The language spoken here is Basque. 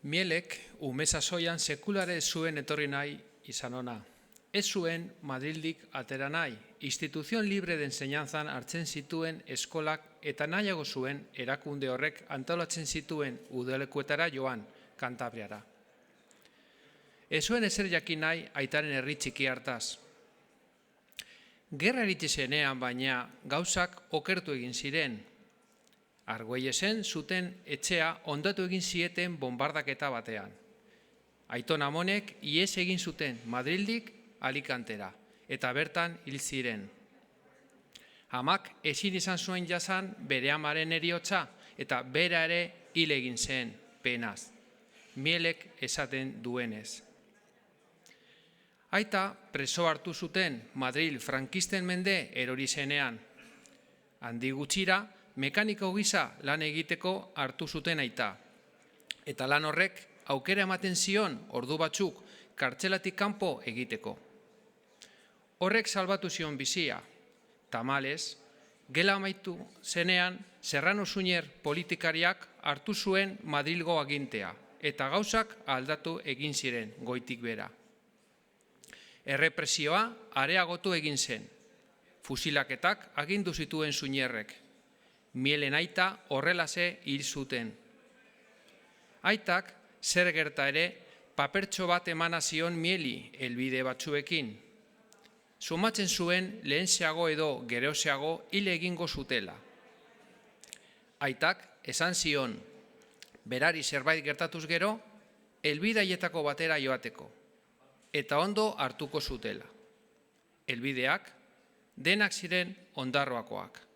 Mielek ume sasoian sekulare zuen etorri nahi izan ona. Ez zuen Madrildik atera nahi, instituzion libre de enseñanzan hartzen zituen eskolak eta nahiago zuen erakunde horrek antolatzen zituen udalekuetara joan, Kantabriara. Ez zuen ezer jakin nahi aitaren herri txiki hartaz. Gerra iritsi zenean baina gauzak okertu egin ziren. Argüellesen zuten etxea hondatu egin zieten bombardaketa batean. Aiton Amonek ihes egin zuten Madrildik Alicantera eta bertan hil ziren. Amak ezin izan zuen jasan bere amaren heriotza eta bera ere hil egin zen penaz. Mielek esaten duenez. Aita preso hartu zuten Madril frankisten mende erori zenean. Handi gutxira mekaniko gisa lan egiteko hartu zuten aita. Eta lan horrek aukera ematen zion ordu batzuk kartzelatik kanpo egiteko. Horrek salbatu zion bizia. Tamalez, gela amaitu zenean Serrano Suñer politikariak hartu zuen Madrilgo agintea eta gauzak aldatu egin ziren goitik bera. Errepresioa areagotu egin zen. Fusilaketak agindu zituen Suñerrek. Mielen aita horrelase hil zuten. Aitak zer gerta ere papertxo bat emana zion Mieli helbide batzuekin. Sumatzen zuen lehenxeago edo geroxeago hil egingo zutela. Aitak esan zion, berari zerbait gertatuz gero, helbidaietako batera joateko, eta ondo hartuko zutela. Helbideak denak ziren Ondarroakoak.